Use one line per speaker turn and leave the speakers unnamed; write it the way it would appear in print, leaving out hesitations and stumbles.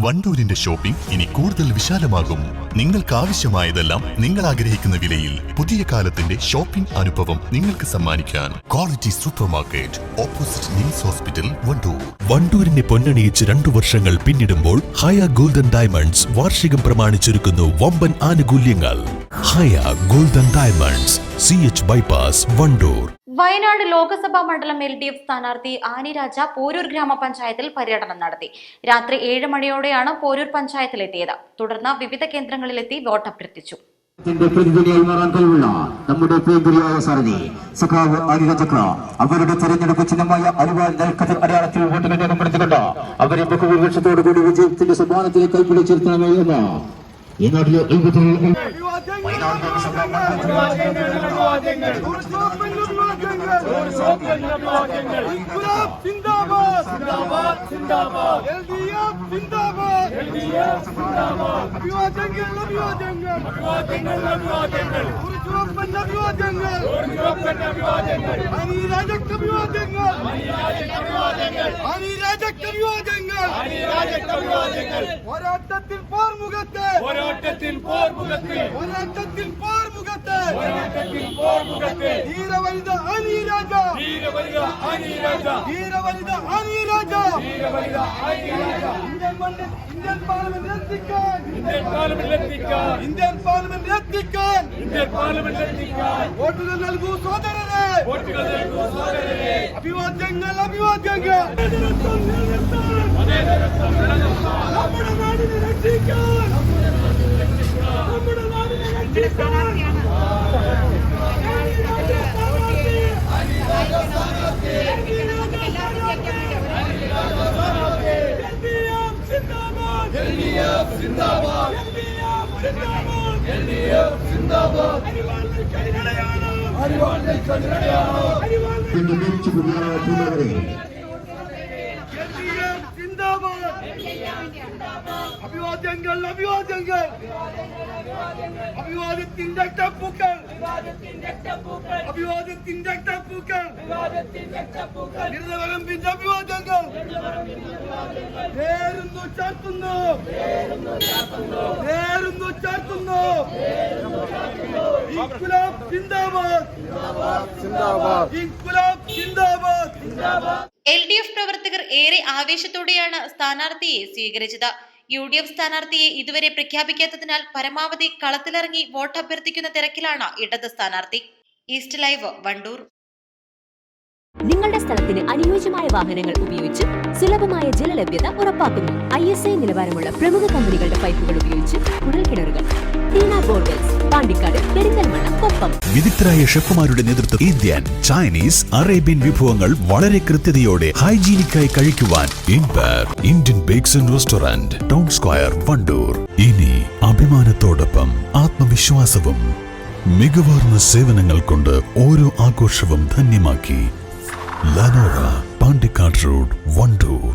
വണ്ടൂരിന്റെ shopping ഇനി കൂടുതൽ വിശാലമാകും. നിങ്ങൾക്ക് ആവശ്യമായതെല്ലാം നിങ്ങൾ ആഗ്രഹിക്കുന്ന വിലയിൽ പുതിയ കാലത്തിന്റെ ഷോപ്പിംഗ് അനുഭവം നിങ്ങൾക്ക് സമ്മാനിക്കാൻ quality supermarket opposite NIMS hospital Wandoor.
വണ്ടൂരിനെ പൊന്നണിയിച്ച് 2 വർഷങ്ങൾ പിന്നിടുമ്പോൾ ഹയ ഗോൾഡൻ ഡയമണ്ട്സ് വാർഷികം പ്രമാണിച്ചൊരുക്കുന്നു വമ്പൻ ആനുകൂല്യങ്ങൾ. Haya golden diamonds, CH bypass, Wandoor.
Wayanad Lok Sabha മണ്ഡലം LDF സ്ഥാനാർത്ഥി ആനി രാജ പോരൂർ ഗ്രാമപഞ്ചായത്തിൽ പര്യടനം നടത്തി. രാത്രി 7 മണിയോടെയാണ് പോരൂർ പഞ്ചായത്തിലെത്തിയത്. തുടർന്ന് വിവിധ കേന്ദ്രങ്ങളിലെത്തി വോട്ടഭ്യർത്ഥിച്ചു.
പ്രതിനിധിയായി മാറാൻ കഴിവുള്ള നമ്മുടെ പ്രിയങ്കരിയായ സാരഥി സഖാവ് ആനി രാജക്ക് അവരുടെ തെരഞ്ഞെടുപ്പ് ചിഹ്നമായ അലുവാൽ നെൽക്കതിർ അടയാളത്തിൽ വോട്ടുകൾ രേഖപ്പെടുത്തിക്കൊണ്ട് അവരെ ബഹുഭൂരിപക്ഷത്തോടുകൂടി വിജയത്തിന്റെ സമ്മാനത്തിലേക്ക് കൈപ്പിടിച്ചിരുത്തണമേ എന്ന് ഈ നാട്ടിലെ
ഇന്ത്യൻ പാർലമെന്റിലെത്തിക്കാൻ വോട്ടുകൾ നൽകൂ സോദരരെ, അഭിവാദ്യങ്ങൾ അഭിവാദ്യങ്ങൾ. നമ്മുടെ നാടിനെ രക്ഷിക്കാൻ, നമ്മുടെ നാടിനെ രക്ഷിക്കാൻ. അഭിവാദ്യങ്ങൾ അഭിവാദ്യങ്ങൾ. അഭിവാദ്യത്തിന്റെ പൂക്കൾ, അഭിവാദ്യത്തിന്റെ പൂക്കൾ, ഇരുന്നവരമ്പിന്റെ അഭിവാദ്യങ്ങൾ നേരുന്നു ചാർത്തുന്നു, നേരുന്നു ചാർത്തുന്നു. ഇൻകുലാബ് സിന്ദാബാദ്, ഇൻകുലാബ് സിന്ദാബാദ്.
LDF പ്രവർത്തകർ ഏറെ ആവേശത്തോടെയാണ് സ്ഥാനാർത്ഥിയെ സ്വീകരിച്ചത്. UDF സ്ഥാനാർത്ഥിയെ ഇതുവരെ പ്രഖ്യാപിക്കാത്തതിനാൽ പരമാവധി കളത്തിലിറങ്ങി വോട്ടഭ്യർത്ഥിക്കുന്ന തിരക്കിലാണ് ഇടത് സ്ഥാനാർത്ഥി. East live, Wandoor.
നിങ്ങളുടെ സ്ഥലത്തിന് അനുയോജ്യമായ വാഹനങ്ങൾ ഉപയോഗിച്ച് സുലഭമായ ജലലഭ്യത ഉറപ്പാക്കുന്നു. ISI നിലവാരമുള്ള പ്രമുഖ കമ്പനികളുടെ പൈപ്പുകൾ ഉപയോഗിച്ച് കുഴൽക്കിണറുകൾ. പാണ്ടിക്കാട്, പെരിന്തൽമണ്ണ, കൊപ്പം.
വിദഗ്ധരായ ഷെഫുമാരുടെ നേതൃത്വം ഇന്ത്യൻ, ചൈനീസ്, അറേബ്യൻ വിഭവങ്ങൾ വളരെ കൃത്യതയോടെ ഹൈജീനിക്കായി കഴിക്കുവാൻ Indian bakes and restaurant, town square, Wandoor. ഇനി അഭിമാനത്തോടൊപ്പം ആത്മവിശ്വാസവും. മികവാർന്ന സേവനങ്ങൾ കൊണ്ട് ഓരോ ആഘോഷവും ധന്യമാക്കി. ലനോറ, പാണ്ടിക്കാട് റോഡ്, വണ്ടൂർ.